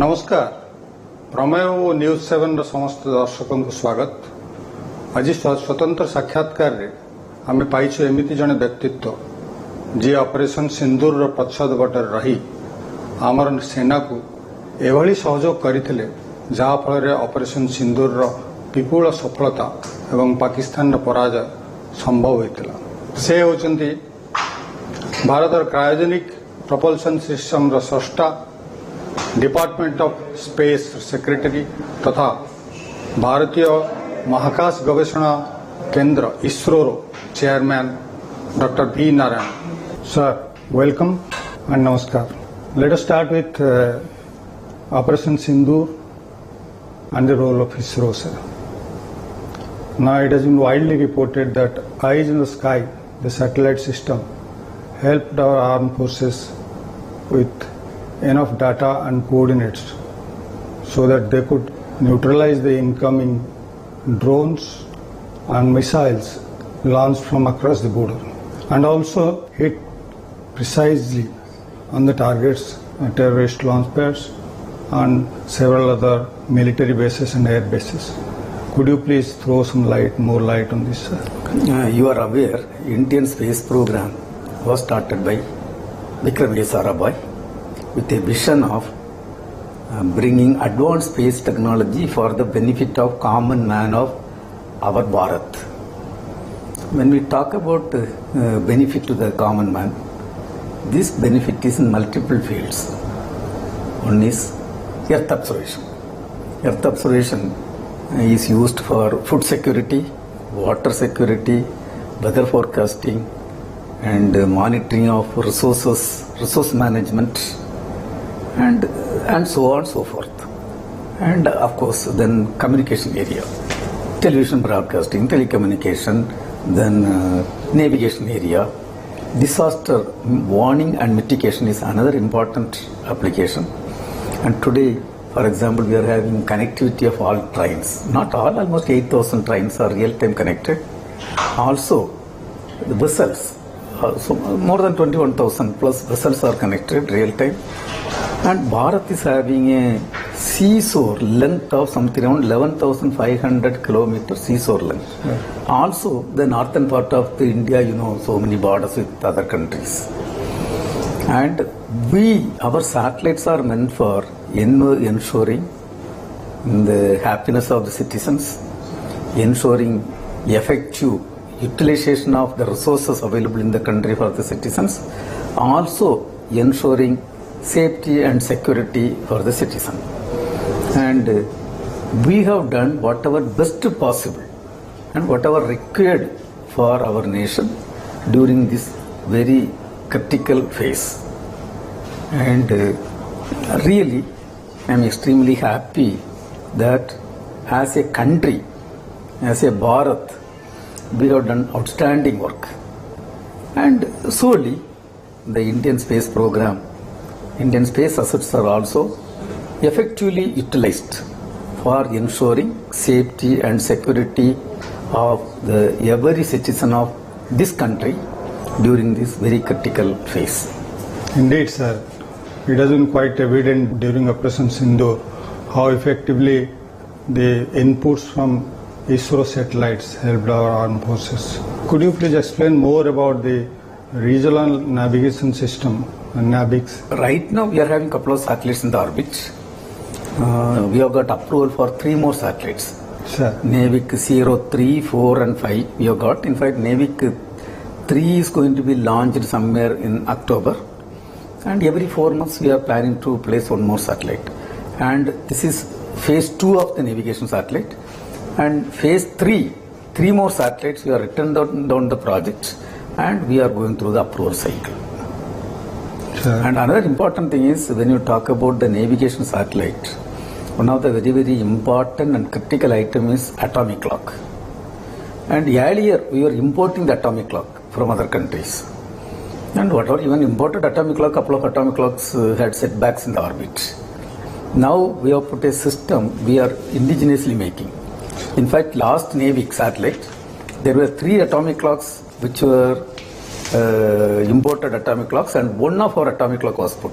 नमस्कार प्रमेय न्यूज7 समस्त दर्शकों को स्वागत। आज स्वतंत्र साक्षात्कार रे आम पाइछु एमिति जने व्यक्तित्व जी ऑपरेशन सिंदूर पछद बटर रही आमर सेना को एभली सहयोग करथिले जहा फल ऑपरेशन सिंदूर विपुल सफलता एवं पाकिस्तान पराजय संभव होइतिला। से होचंती भारत क्रायोजेनिक प्रपल्सन सिस्टम रो स्रष्टा, डिपार्टमेंट ऑफ स्पेस सेक्रेटरी तथा भारतीय महाकाश गवेषणा केंद्र ISRO chairman doctor V Narayan. Sir, welcome and नमस्कार। Let us start with Operation Sindoor and the role of ISRO, sir. Now it has been widely reported that Eyes in the Sky, the satellite system, helped our armed forces with enough data and coordinates so that they could neutralize the incoming drones and missiles launched from across the border, and also hit precisely on the targets, terrorist launch pads and several other military bases and air bases. Could you please throw some more light on this, sir? You are aware, Indian space program was started by Prameya with a vision of bringing advanced space technology for the benefit of common man of our Bharat. When we talk about benefit to the common man, this benefit is in multiple fields. One is Earth observation. Earth observation is used for food security, water security, weather forecasting, and monitoring of resource management, and so on and so forth. And of course then communication area, television broadcasting, telecommunication, then navigation area. Disaster warning and mitigation is another important application. And today, for example, we are having connectivity of all trains. Not all, almost 8,000 trains are real-time connected. Also, the vessels, so more than 21,000 plus vessels are connected real-time. And Bharat is having a seashore length of something around 11,500 kilometers seashore length. Yeah. Also, the northern part of the India, so many borders with other countries. And our satellites are meant for ensuring the happiness of the citizens, ensuring effective utilization of the resources available in the country for the citizens, also ensuring safety and security for the citizen. And we have done whatever best possible and whatever required for our nation during this very critical phase. And really, I am extremely happy that as a country, as a Bharat, we have done outstanding work. And solely the Indian space program, Indian space assets are also effectively utilized for ensuring safety and security of every citizen of this country during this very critical phase. Indeed, sir. It has been quite evident during Operation Sindoor how effectively the inputs from ISRO satellites helped our armed forces. Could you please explain more about the regional navigation system and NAVIX? Right now we are having a couple of satellites in the orbit. We have got approval for 3 more satellites. Sir. NAVIC 0, 3, 4 and 5 we have got. In fact, NAVIC 3 is going to be launched somewhere in October. And every 4 months we are planning to place 1 more satellite. And this is phase 2 of the navigation satellite. And phase 3 more satellites, we are written down the project and we are going through the approval cycle. Sure. And another important thing is when you talk about the navigation satellite, one of the very, very important and critical item is atomic clock. And earlier we were importing the atomic clock from other countries. And whatever even imported atomic clock, couple of atomic clocks had setbacks in the orbit. Now we have put a system we are indigenously making. In fact, last NAVIC satellite, there were 3 atomic clocks which were imported atomic clocks, and one of our atomic clock was put.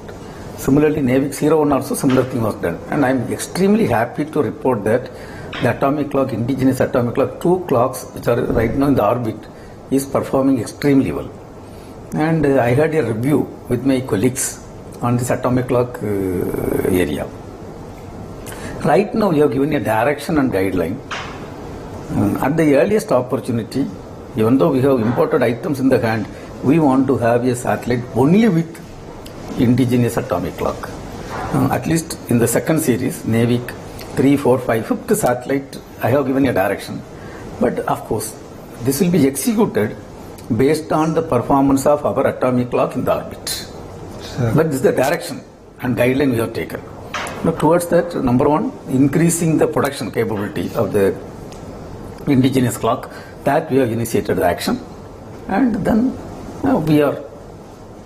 Similarly, Navy 01 also similar thing was done. And I am extremely happy to report that the atomic clock, indigenous atomic clock, 2 clocks which are right now in the orbit, is performing extremely well. And I had a review with my colleagues on this atomic clock area. Right now, we have given a direction and guideline. At the earliest opportunity, even though we have imported items in the hand, we want to have a satellite only with indigenous atomic clock. At least in the second series, Navy 3, 4, 5, 5th satellite, I have given a direction. But of course, this will be executed based on the performance of our atomic clock in the orbit. Sure. But this is the direction and guideline we have taken. Now, towards that, number one, increasing the production capability of the indigenous clock, that we have initiated the action, and then we are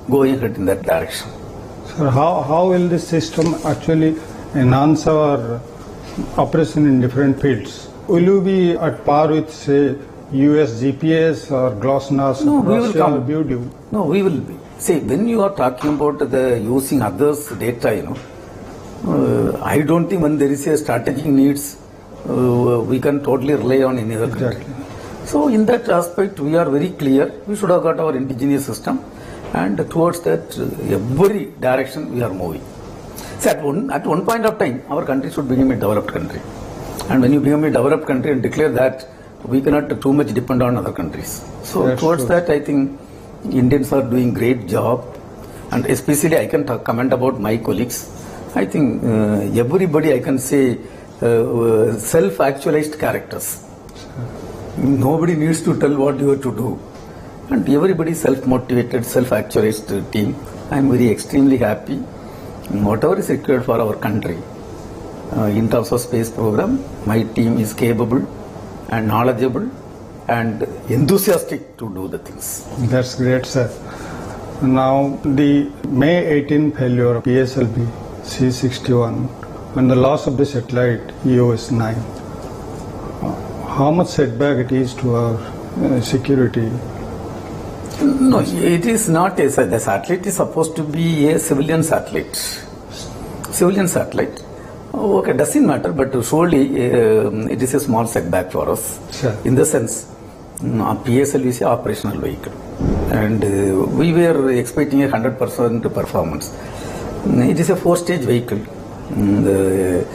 going ahead in that direction. Sir, how will this system actually enhance our operation in different fields? Will you be at par with, say, US GPS or GLONASS? No, we will Russia, come. BUDU? No, we will be. See, when you are talking about the using others' data, I don't think when there is a strategic needs, we can totally rely on any other country. Exactly. So, in that aspect, we are very clear. We should have got our indigenous system, and towards that, every direction we are moving. See, at one point of time, our country should become a developed country. And when you become a developed country and declare that, we cannot too much depend on other countries. So, That's towards true. that, I think Indians are doing great job, and especially I can comment about my colleagues. I think everybody, I can say, self-actualized characters. Nobody needs to tell what you have to do. And everybody self-motivated, self-actualized team. I am very extremely happy. Whatever is required for our country, in terms of space program, my team is capable and knowledgeable and enthusiastic to do the things. That's great, sir. Now, the May 18 failure of PSLV C61 and the loss of the satellite EOS-9, how much setback it is to our security? No, it is not the satellite is supposed to be a civilian satellite. Civilian satellite. Okay, doesn't matter, but surely it is a small setback for us. Sure. In the sense, PSL is an operational vehicle, and we were expecting a 100% performance. It is a 4-stage vehicle. The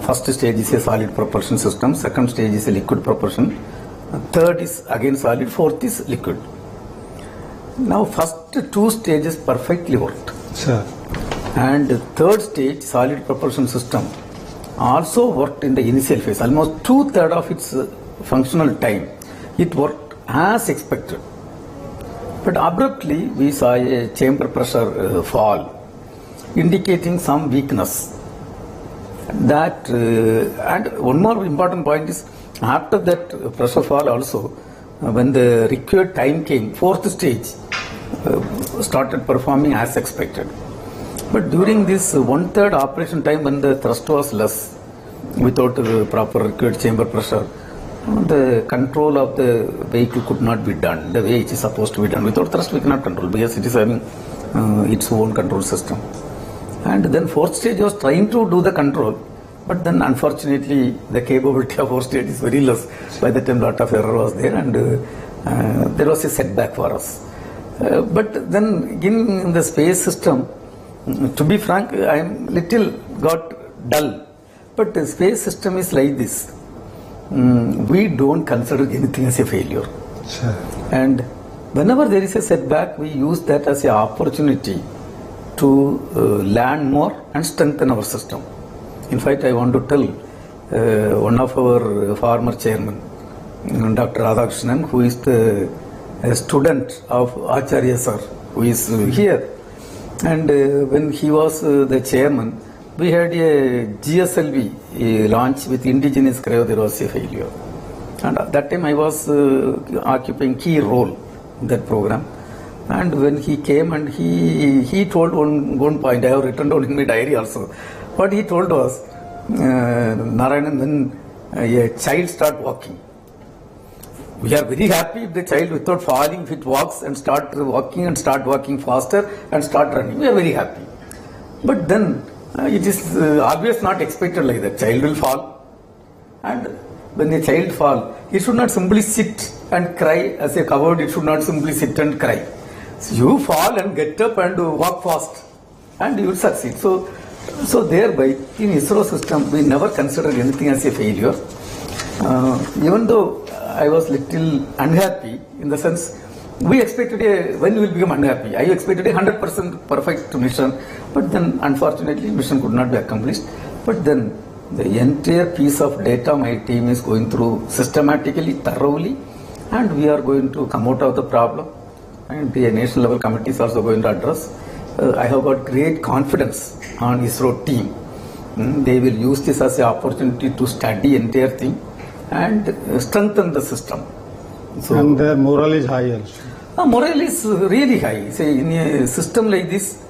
first stage is a solid propulsion system, second stage is a liquid propulsion, third is again solid, fourth is liquid. Now, first 2 stages perfectly worked. Sir. And the third stage, solid propulsion system, also worked in the initial phase. Almost 2/3 of its functional time, it worked as expected. But abruptly, we saw a chamber pressure fall, indicating some weakness. That and one more important point is, after that pressure fall also, when the required time came, 4th stage started performing as expected. But during this 1/3 operation time, when the thrust was less, without proper required chamber pressure, the control of the vehicle could not be done the way it is supposed to be done. Without thrust, we cannot control because it is having its own control system. And then 4th stage was trying to do the control, but then unfortunately the capability of 4th stage is very less. By the time lot of error was there, and there was a setback for us. But then in the space system, to be frank, I am little got dull. But the space system is like this. We don't consider anything as a failure. Sure. And whenever there is a setback, we use that as an opportunity to learn more and strengthen our system. In fact, I want to tell one of our former chairman, Dr. Radhakrishnan, who is the student of Acharya sir, who is here. And when he was the chairman, we had a GSLV launch with indigenous cryo. There was a failure. And at that time I was occupying key role in that program. And when he came and he told one point, I have written down in my diary also. What he told was, Narayanan, when a child start walking, we are very happy if the child without falling, if it walks and start walking faster and start running. We are very happy. But then it is always not expected like that. Child will fall, and when the child fall, it should not simply sit and cry as a coward. It should not simply sit and cry. So you fall and get up and walk fast, and you will succeed. So thereby in ISRO system we never considered anything as a failure. Even though I was little unhappy in the sense we expected when we will become unhappy. I expected a 100% perfect mission, but then unfortunately mission could not be accomplished. But then the entire piece of data my team is going through systematically, thoroughly, and we are going to come out of the problem, and the national level committee is also going to address. I have got great confidence on ISRO team. They will use this as an opportunity to study entire thing and strengthen the system. So, and their morale is high also. Morale is really high. Say in a system like this,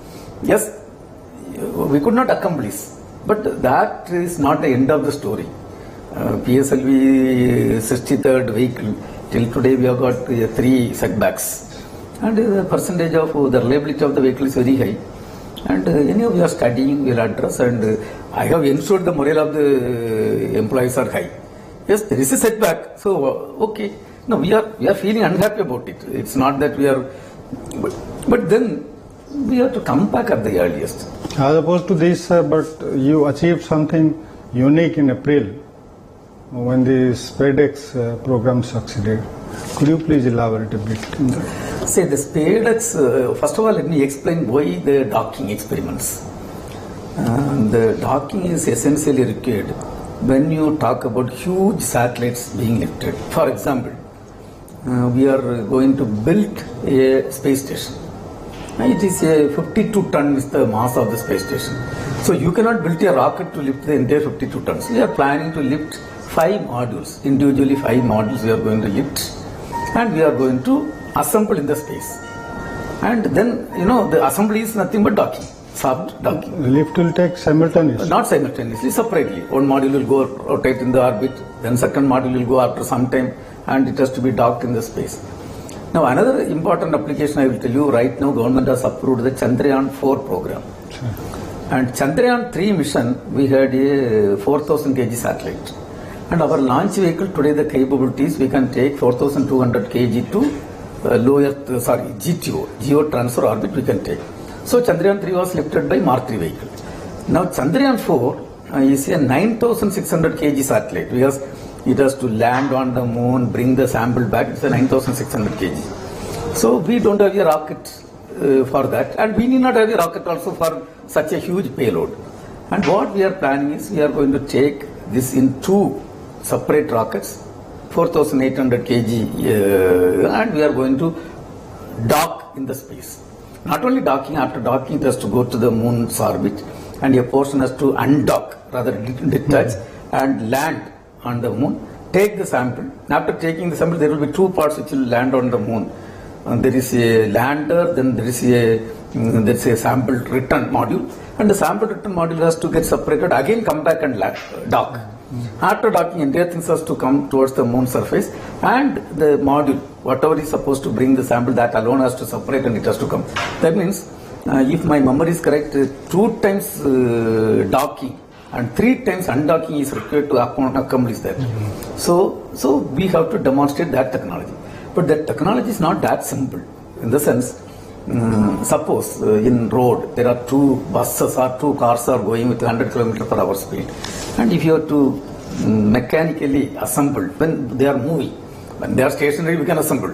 yes, we could not accomplish, but that is not the end of the story. PSLV 63rd vehicle, till today we have got 3 setbacks, and the percentage of the reliability of the vehicle is very high. And anyhow we are studying, we will address, and I have ensured the morale of the employees are high. Yes, there is a setback, so okay. No, we are feeling unhappy about it. It's not that we are, but then we have to come back at the earliest. As opposed to this, but you achieved something unique in April when the SpadeX program succeeded. Could you please elaborate a bit? Say the SpadeX, first of all let me explain why the docking experiments. The docking is essentially required when you talk about huge satellites being lifted. For example, we are going to build a space station. It is a 52 ton is the mass of the space station. So you cannot build a rocket to lift the entire 52 tons. We are planning to lift 5 modules, individually 5 modules we are going to lift, and we are going to assemble in the space. And then, the assembly is nothing but docking, soft docking. The lift will take simultaneously? Not simultaneously, separately. One module will go rotate in the orbit, then second module will go after some time, and it has to be docked in the space. Now another important application I will tell you, right now government has approved the Chandrayaan 4 program. Sure. And Chandrayaan 3 mission, we had a 4000 kg satellite. And our launch vehicle today, the capabilities, we can take 4200 kg to low Earth, GTO, Geo Transfer Orbit we can take. So Chandrayaan 3 was lifted by Mark 3 vehicle. Now Chandrayaan 4 is a 9600 kg satellite because it has to land on the moon, bring the sample back. It's a 9600 kg. So we don't have a rocket for that, and we need not have a rocket also for such a huge payload. And what we are planning is we are going to take this in 2 separate rockets, 4800 kg, and we are going to dock in the space. Not only docking, after docking it has to go to the moon's orbit, and a portion has to undock, rather detach, and land on the moon, take the sample. After taking the sample, there will be 2 parts which will land on the moon. There is a lander, then there is a sample return module, and the sample return module has to get separated, again come back and dock. After docking, entire things has to come towards the moon surface, and the module, whatever is supposed to bring the sample, that alone has to separate and it has to come. That means, if my memory is correct, 2 times docking and 3 times undocking is required to accomplish that. So we have to demonstrate that technology. But that technology is not that simple. In the sense, suppose in road there are 2 buses or 2 cars are going with 100 km/h speed, and if you have to mechanically assemble when they are moving, when they are stationary we can assemble.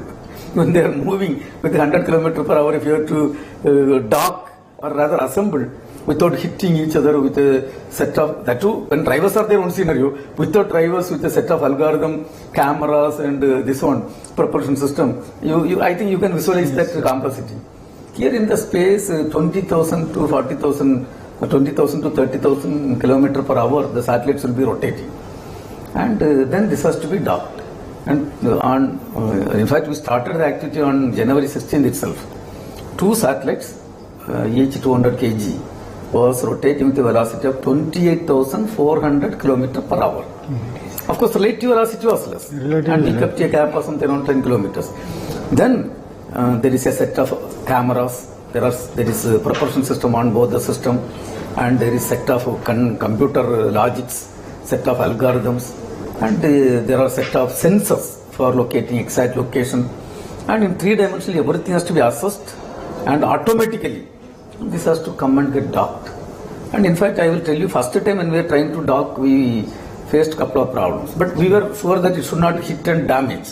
When they are moving with 100 km/h, if you have to dock or rather assemble without hitting each other with a set of, that too, when drivers are there, one scenario, without drivers, with a set of algorithm, cameras and this one, propulsion system, I think you can visualize that complexity. Here in the space, 20,000 to 40,000, 20,000 to 30,000 km/h, the satellites will be rotating. And then this has to be docked. And in fact, we started the activity on January 16th itself. 2 satellites, each 200 kg, was rotating with a velocity of 28,400 km/h. Of course, relative velocity was less, and we kept a gap of something around 10 kilometers. Then there is a set of cameras, There is a propulsion system on board the system, and there is set of computer logics, set of algorithms, and there are set of sensors for locating exact location. And in 3-dimensionally, everything has to be assessed, and automatically this has to come and get docked. And in fact, I will tell you, first time when we were trying to dock, we faced a couple of problems, but we were sure that it should not hit and damage,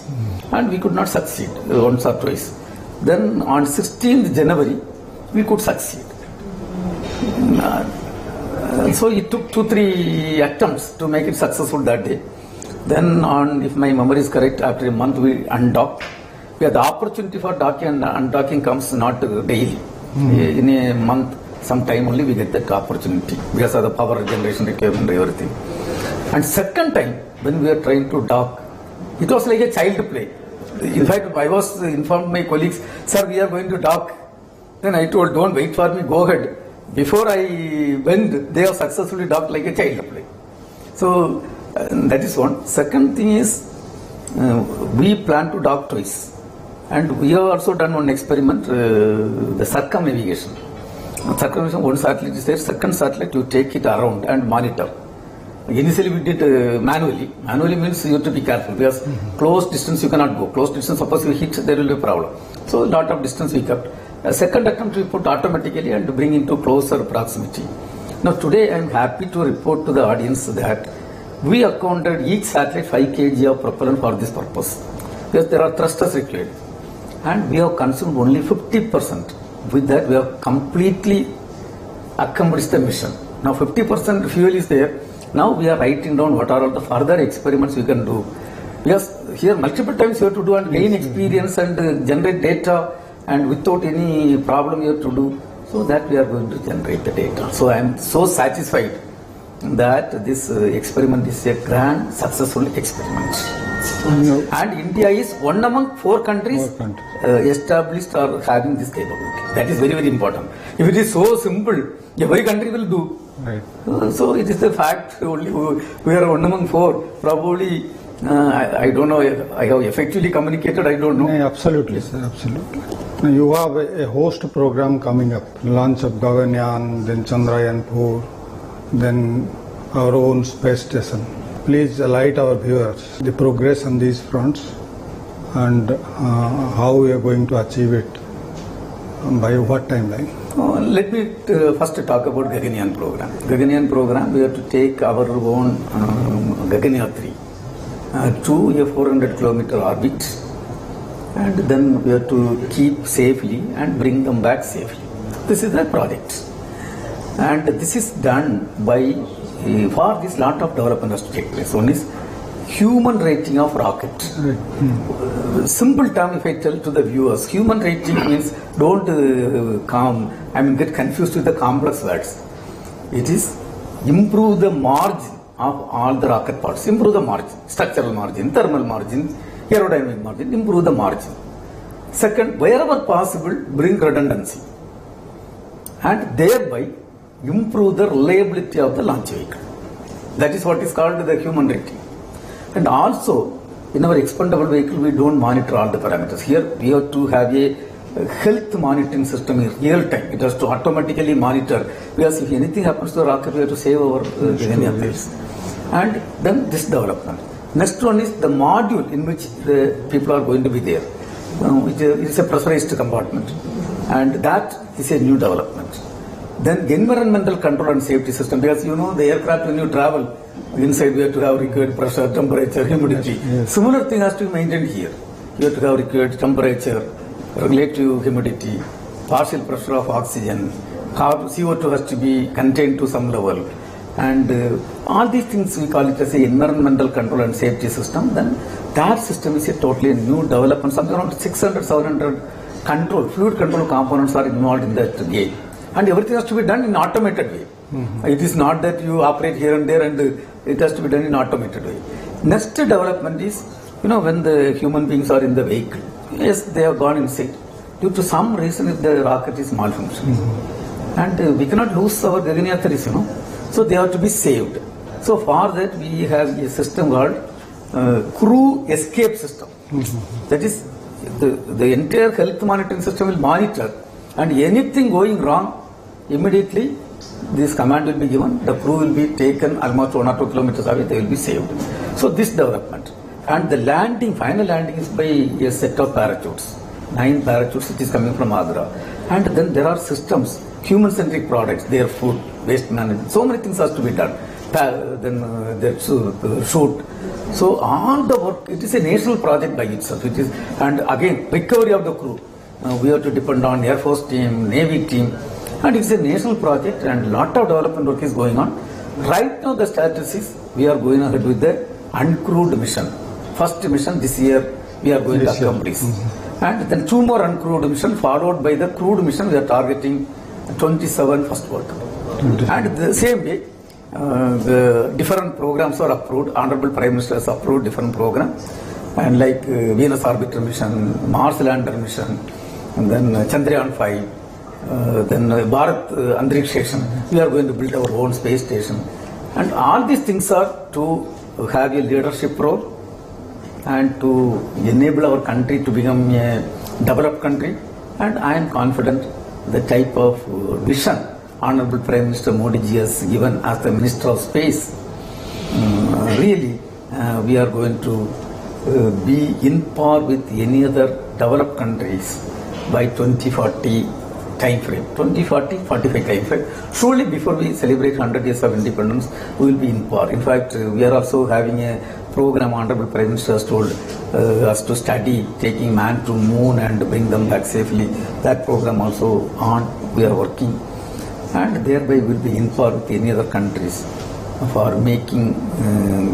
and we could not succeed once or twice. Then on 16th January, we could succeed. So it took 2-3 attempts to make it successful that day. Then on, if my memory is correct, after a month we undocked. We had the opportunity for docking, and undocking comes not daily. In a month, sometime only we get that opportunity because of the power generation requirement and everything. And second time, when we were trying to dock, it was like a child play. In fact, I was informed my colleagues, sir, we are going to dock. Then I told, don't wait for me, go ahead. Before I went, they have successfully docked like a child play. So that is one. Second thing is, we plan to dock twice. And we have also done one experiment, the circumnavigation. Circumnavigation, one satellite is there, second satellite you take it around and monitor. Initially we did manually. Manually means you have to be careful because close distance you cannot go. Close distance, suppose you hit, there will be a problem. So a lot of distance we kept. A second attempt we put automatically and bring into closer proximity. Now today I am happy to report to the audience that we accounted each satellite 5 kg of propellant for this purpose. Because there are thrusters required. And we have consumed only 50%. With that we have completely accomplished the mission. Now 50% fuel is there. Now we are writing down what are all the further experiments we can do. Because here multiple times you have to do and gain experience and generate data, and without any problem you have to do. So that we are going to generate the data. So I am so satisfied that this experiment is a grand successful experiment. And India is one among 4 countries established or having this capability. That is very, very important. If it is so simple, every country will do. Right. So it is the fact only we are one among 4. Probably, I don't know, I have effectively communicated, I don't know. Yeah, absolutely, sir, absolutely. Now you have a host program coming up, launch of Gaganyaan, then Chandrayaan-4, then our own space station. Please enlighten our viewers the progress on these fronts and how we are going to achieve it, by what timeline. Let me first talk about Gaganyaan program. Gaganyaan program, we have to take our own Gaganyaan 3 to a 400 kilometer orbit, and then we have to keep safely and bring them back safely. This is the project, and this is done by, for this lot of development has to take place. One is human rating of rocket. Simple term if I tell to the viewers, human rating means don't get confused with the complex words. It is improve the margin of all the rocket parts. Improve the margin, structural margin, thermal margin, aerodynamic margin, improve the margin. Second, wherever possible, bring redundancy and thereby improve the reliability of the launch vehicle. That is what is called the human rating. And also, in our expendable vehicle, we don't monitor all the parameters. Here, we have to have a health monitoring system in real time. It has to automatically monitor, because if anything happens to the rocket, we have to save our lives. And then this development. Next one is the module in which the people are going to be there. It is a pressurized compartment, and that is a new development. Then environmental control and safety system, because you know the aircraft, when you travel inside, we have to have required pressure, temperature, humidity. Yes. Similar thing has to be maintained here. You have to have required temperature, relative humidity, partial pressure of oxygen, CO2 has to be contained to some level, and all these things we call it as a environmental control and safety system. Then that system is a totally new development. Something around 600-700 fluid control components are involved in that game. And everything has to be done in automated way. It is not that you operate here and there, and it has to be done in automated way. Next development is, when the human beings are in the vehicle, yes, they have gone inside. Due to some reason, if the rocket is malfunctioning, and we cannot lose our Gaganyaan 3, so they have to be saved. So for that, we have a system called crew escape system. That is, the entire health monitoring system will monitor And anything going wrong, immediately this command will be given, the crew will be taken almost 1 or 2 kilometers away, they will be saved. So this development. And the landing, final landing is by a set of parachutes. 9 parachutes, it is coming from Agra. And then there are systems, human-centric products, their food, waste management, so many things has to be done. Then their shoot. So all the work, it is a national project by itself. It is, and again, recovery of the crew. We have to depend on Air Force team, Navy team. And it's a national project and lot of development work is going on. Right now the status is, we are going ahead with the uncrewed mission. First mission this year we are going to accomplish. And then 2 more uncrewed mission followed by the crewed mission. We are targeting 27 first world. And the same way, the different programs are approved. Honorable Prime Minister has approved different programs. And like Venus Orbiter mission, Mars Lander mission, and then Chandrayaan 5, then Bharat Andhariksha Station. We are going to build our own space station. And all these things are to have a leadership role and to enable our country to become a developed country. And I am confident the type of vision Honorable Prime Minister Modi ji has given as the Minister of Space, really we are going to be in par with any other developed countries by 2040 time frame, 2040-45 time frame. Surely before we celebrate 100 years of independence, we will be in par. In fact, we are also having a program. Honorable Prime Minister has told us to study taking man to moon and bring them back safely. That program also on, we are working. And thereby we will be in par with any other countries for making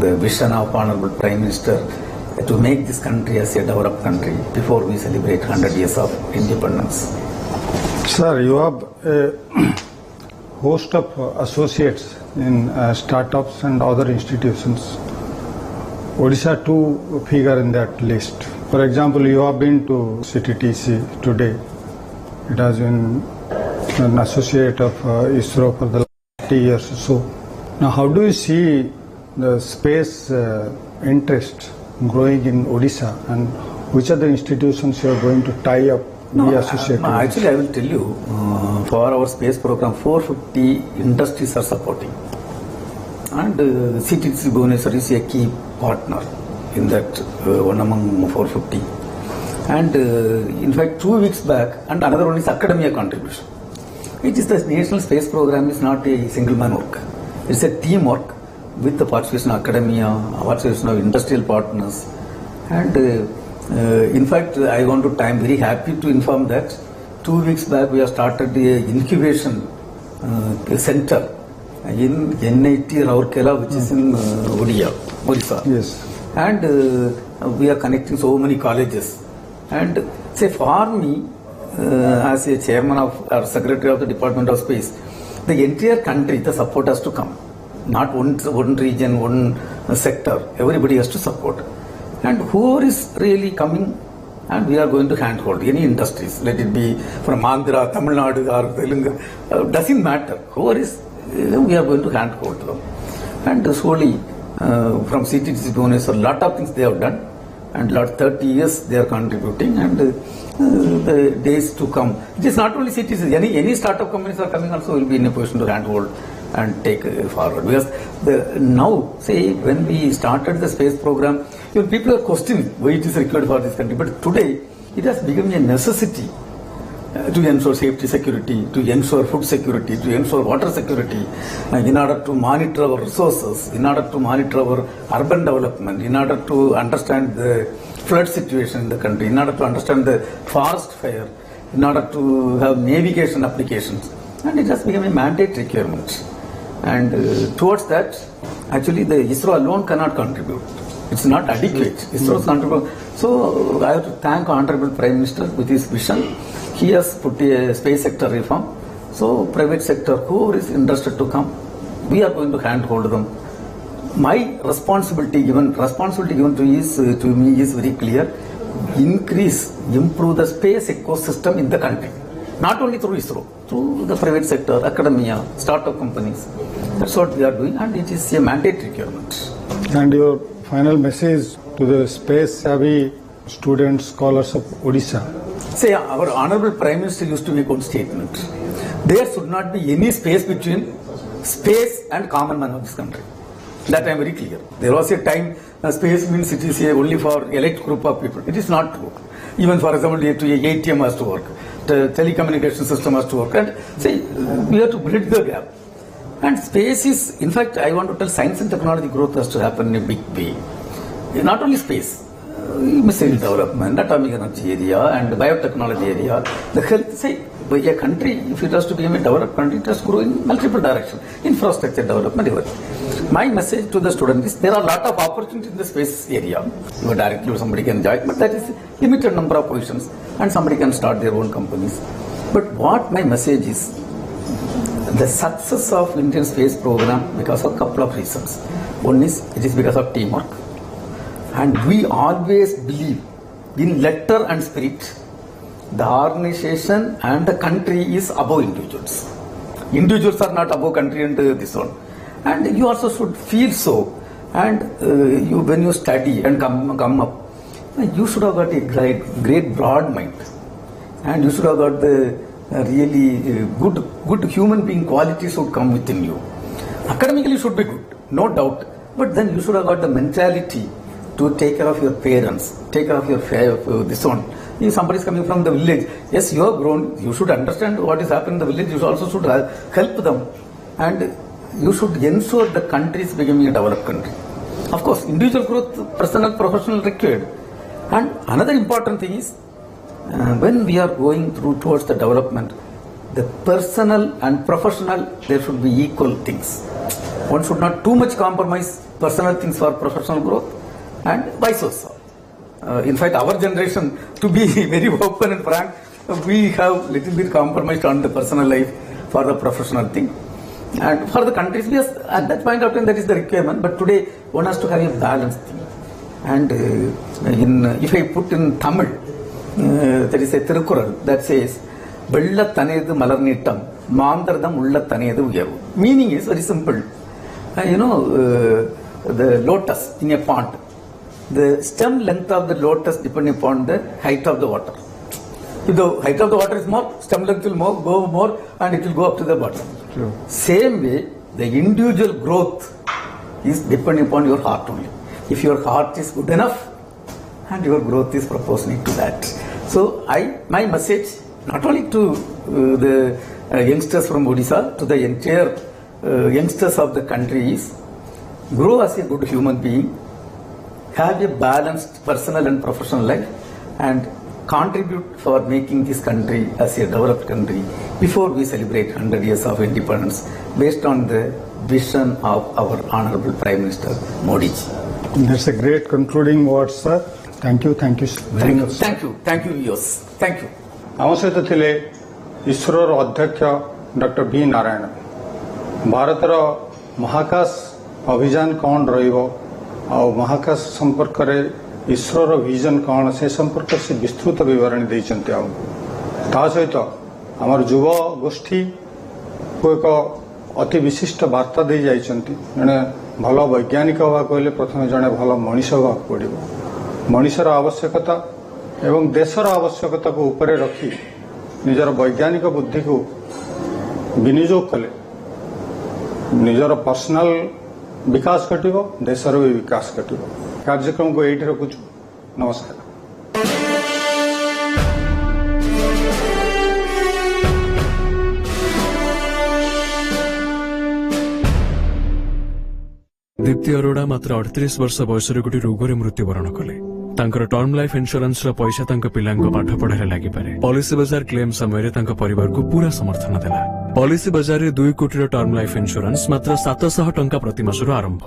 the vision of Honorable Prime Minister to make this country as a developed country before we celebrate 100 years of independence. Sir, you have a host of associates in startups and other institutions. Odisha too figure in that list. For example, you have been to CTTC today. It has been an associate of ISRO for the last 30 years or so. Now, how do you see the space interest growing in Odisha, and which are the institutions you are going to tie up? Actually, I will tell you, for our space program, 450 industries are supporting. And CTC Bhubaneswar is a key partner in that, one among 450. And in fact, 2 weeks back, and another one is academia contribution. It is the national space program is not a single man work. It's a teamwork with the participation of academia, participation of industrial partners. And in fact, I want to, I am very happy to inform that 2 weeks back we have started the incubation center in NIT Rourkela, which is in Odia, Odisha. Yes. And we are connecting so many colleges. And say for me, as a chairman of or secretary of the Department of Space, the entire country, the support has to come. Not one region, one sector. Everybody has to support. And whoever is really coming, and we are going to handhold any industries, let it be from Andhra, Tamil Nadu or Telangana, doesn't matter. Whoever is, we are going to handhold them. And slowly, from CTC Bhubaneswar, a lot of things they have done, and 30 years they are contributing, and the days to come. It is not only CTC, any startup companies are coming also will be in a position to handhold and take forward. Because now, say, when we started the space program, people are questioning why it is required for this country. But today, it has become a necessity to ensure safety security, to ensure food security, to ensure water security, in order to monitor our resources, in order to monitor our urban development, in order to understand the flood situation in the country, in order to understand the forest fire, in order to have navigation applications. And it has become a mandate requirement. And towards that, actually the ISRO alone cannot contribute. It's not adequate. ISRO is contribute. So I have to thank Honorable Prime Minister with his vision. He has put a space sector reform. So private sector, who is interested to come, we are going to handhold them. My responsibility given to me is very clear. Improve the space ecosystem in the country. Not only through ISRO, through the private sector, academia, startup companies. That's what we are doing, and it is a mandate requirement. And your final message to the space savvy students, scholars of Odisha? Say, our Honorable Prime Minister used to make one statement. There should not be any space between space and common man of this country. That I am very clear. There was a time space means it is only for elite group of people. It is not true. Even for example, the ATM has to work, the telecommunication system has to work, and say we have to bridge the gap. And space is, in fact, I want to tell, science and technology growth has to happen in a big way. Not only space, missile development, atomic energy area, and biotechnology area. The health, say, a country, if it has to become a developed country, it has to grow in multiple directions. Infrastructure development, everything. My message to the student is there are a lot of opportunities in the space area. You directly somebody can join, but that is limited number of positions, and somebody can start their own companies. But what my message is, the success of Indian space program because of a couple of reasons. One is it is because of teamwork, and we always believe in letter and spirit. The organization and the country is above individuals. Individuals are not above country and this one. And you also should feel so. And when you study and come up, you should have got a great broad mind. And you should have got the really good human being qualities should come within you. Academically should be good, no doubt. But then you should have got the mentality to take care of your parents, take care of your this one. If somebody is coming from the village, yes, you have grown, you should understand what is happening in the village, you also should help them. And you should ensure the country is becoming a developed country. Of course, individual growth, personal, professional required. And another important thing is, when we are going towards the development, the personal and professional, there should be equal things. One should not too much compromise personal things for professional growth, and vice versa. In fact, our generation, to be very open and frank, we have little bit compromised on the personal life for the professional thing. And for the countries, yes, at that point of time, that is the requirement. But today, one has to have a balanced thing. And if I put in Tamil, there is a Tirukural that says, "Vella tanedu malarnittam, mandardam ulla tanedu uyavu." Meaning is very simple. The lotus in a pond. The stem length of the lotus depends upon the height of the water. If the height of the water is more, stem length will go more, and it will go up to the bottom. Sure. Same way, the individual growth is depending upon your heart only. If your heart is good enough, and your growth is proportionate to that. So, my message, not only to the youngsters from Odisha, to the entire youngsters of the country is, grow as a good human being, have a balanced personal and professional life, and contribute for making this country as a developed country before we celebrate 100 years of independence, based on the vision of our Honorable Prime Minister Modi ji. That's a great concluding words, sir. Thank you very much. Thank you, yes. Thank you. आम सहित थिले इसरो अध्यक्ष doctor B Narayan. भारतर महाकाश अभियान कौन रहिबो और महाकाश संपर्क में इसरो विजन कौन से संपर्क से विस्तृत विवरण देइचंते। ता सहित आमर युव गोष्ठी को एक अति विशिष्ट वार्ता दे जाइचंती। जने भल वैज्ञानिक हवा कहले प्रथम जने भल मनीष हवा पड़िबो। मनीषर आवश्यकता एवं देशर आवश्यकता को ऊपर रखी निजर वैज्ञानिक बुद्धि को विनियोग कले निजर पर्सनल विकास घटिबो, देशर भी विकास घटिबो। कार्यक्रम को एठी रखुछु। नमस्कार। दीप्ति अरोड़ा मात्र 38 वर्ष बयस गोटे रोगरे मृत्युवरण कले। तांकर टर्म लाइफ इंश्योरेंस पैसा तांक पिलांक पाठ पढ़ारे लगी पारे। पॉलिसी बाजार क्लेम समय तांक परिवार को पूरा समर्थन देला। पॉलिसी बाजार रे 2 कोटी टर्म लाइफ इंश्योरेंस मात्र 700 टंका प्रति मासर आरंभ।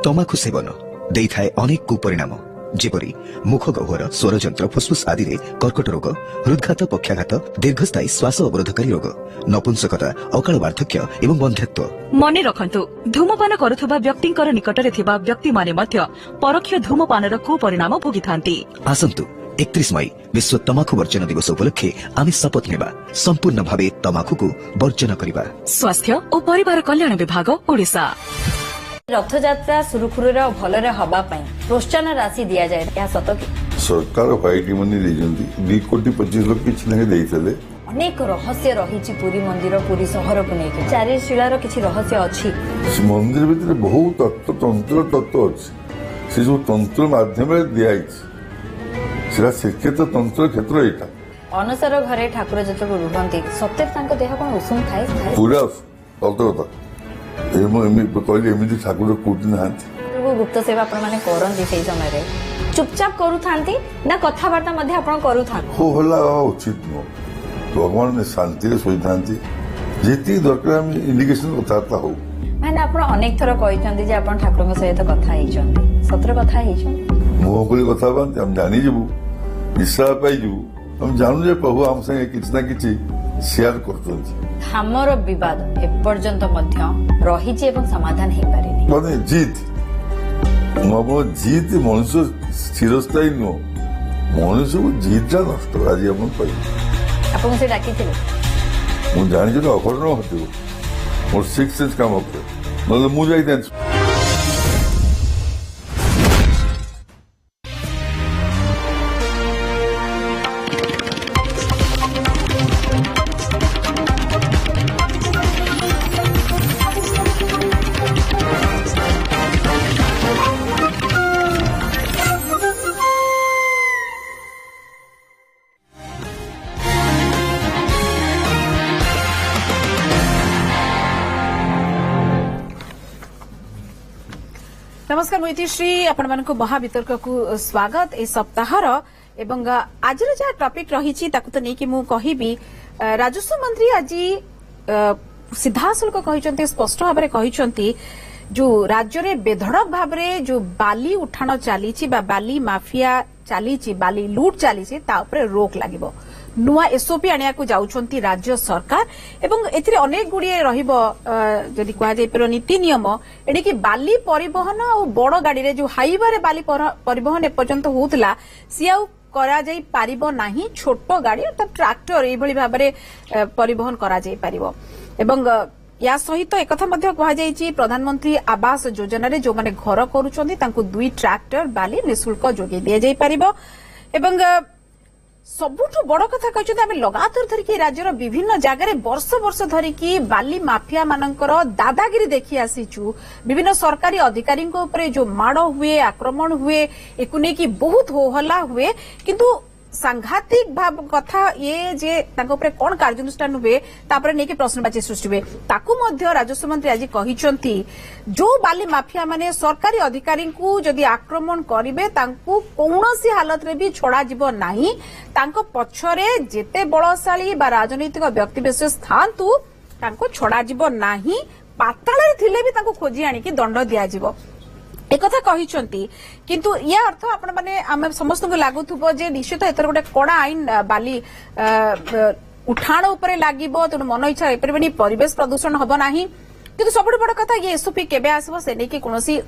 तमाकु सेवन देइथाय अनेक कुपरिणाम जेपरी मुख गह्वर, स्वरजंत्र, फुसफुस आदि रे कर्कट रोग, हृदघात, पक्षाघात, दीर्घस्थायी श्वास अवरोधकारी रोग, नपुंसकता, अकाल वार्धक्य एवं बंध्यत्व। मने रखंतु धूमपान करुथबा व्यक्तिंकर निकटरे थिबा व्यक्ति माने मध्य परोक्ष धूमपानर कुपरिणाम भोगिथांती। आसंतु 31 मई विश्व तमाकु वर्जन दिवस उपलक्षे आमे शपथ नेबा संपूर्ण भावे तमाकु को वर्जन करिबा। स्वास्थ्य और परिवार कल्याण विभाग ओडिशा। रथयात्रा सुरुखुरुरे भलरे हबा पई प्रोत्साहन राशि दिया जाए, या सत कि सरकार व्हाइट मनी 2,25,00,000 किसी ना देते अनेक रहस्य रही पुरी मंदिर पुरी सहर को लेकिन चारिशिलार किसी रहस्य अच्छी मंदिर भितर बहुत तंत्र तत्व अच्छी से जो तंत्र माध्यम दिखाई श्रीक्षेत्र तंत्र क्षेत्र यहाँ अनसर घरे ठाकुर जत रुहती सत्य देह कौन उषुम थाए पूरा सत कथा कहली एमती ठाकुर कौटी ना गुप्त सेवा आपने करती से समय चुपचाप करूथांती ना कथबार्ता मध्य आपण करूथांती हो होला उचित नुह भगवान ने शांति शोई था जी दरकार आम इंडिकेशन कथबार्ता हो मैंने आप अनेक थर कहते आप ठाकुर सहित कथा सतर कथा मुह खोली कथा बांधते हम जानीजु विश्वास पाइजु हम जानू जे प्रभु आम संगे किसी ना कि शेयर कर हमर बद एपर्यंत रही समाधान हो पारे माने जीत जीत मनुष्य स्थिरस्थायी नुह मनुष्य को जीतटा नष्ट आज आपको से डाकी मुझे जानी अघटन घटो मोर 6 सेंस काम ना मुझे नमस्कार मुईतिश्री आपण महावितर्क को स्वागत ए सप्ताहर एवं आज जहाँ टॉपिक रही तो नहीं कि मु कहिबी राजस्व मंत्री आज सीधासलख कहते स्पष्ट भाव में कहते जो राज्य में बेधड़क भाव में जो बाली उठाण चली बाली माफिया चली बाली लुट चली रोक लगे नुआ एसओपी आनिया को जाउछंती राज्य सरकार एवं एथिरे अनेक गुड़िए रहिबो जदि कहा जाय पर नीति नियम एडी कि बाली परिवहन और बड़ गाड़ी रे जो हाईवे रे बाली परिवहन एपर्यंत होतला सी आउ करा जाई पारिबो नाही छोट गाड़ी अर्थात ट्रैक्टर एई भली भाबरे परिवहन करा जाई पारिबो एवं या सहित एक कथा मध्य कहा जायछि प्रधानमंत्री आवास योजना रे जो माने घर करूछंती तांको 2 ट्रैक्टर बाली निशुल्क जोगे दिया जाई पारिबो एवं सबुठु बड़ कथा कहते आम लगातार धरिकी राज्यर विभिन्न जगार वर्ष वर्ष धरिकी बाली माफिया मानकर दादागिरी देखी आसीचु विभिन्न सरकारी अधिकारी जो माड़ हुए आक्रमण हुए एक बहुत हो हल्ला हुए किंतु सांघातिक भाव कथा ये जे कौन कार्यानुष्ठान हुए तापर नहीं प्रश्नवाची सृष्टि हुए ताकू मध्य राजस्व मंत्री आज कहिसंती जो बाली माफिया माने सरकारी अधिकारी को जदि आक्रमण करिवे तांकू कौनसी हालत रे भी छोड़ा जिवो नाही तांको पछरे जेते बलशाली बा राजनीतिक व्यक्ति विशेष थांतु तांको छोड़ा जिवो नाही पाताल रे थिले भी तांको खोजी आनी कि दंड दिया जिवो एक कथा कहिसंती किंतु या अर्थ आपण माने आम समस्त को लागुथुबो जे निश्चित एतर गोटे कड़ा आईन बाली उठाण उपरे लागिबो त मन इच्छा एपरिबनी परिवेश प्रदूषण हबो नाही किंतु सबुठ बड़ कथा ये एसओपी केबे आसीबो से नेकी कोनोसी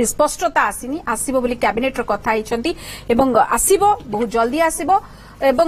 स्पष्टता आसीनी आसीबो बोली कैबिनेट रो कथा आइछंती एवं आसीबो बहुत जल्दी आसीबो एवं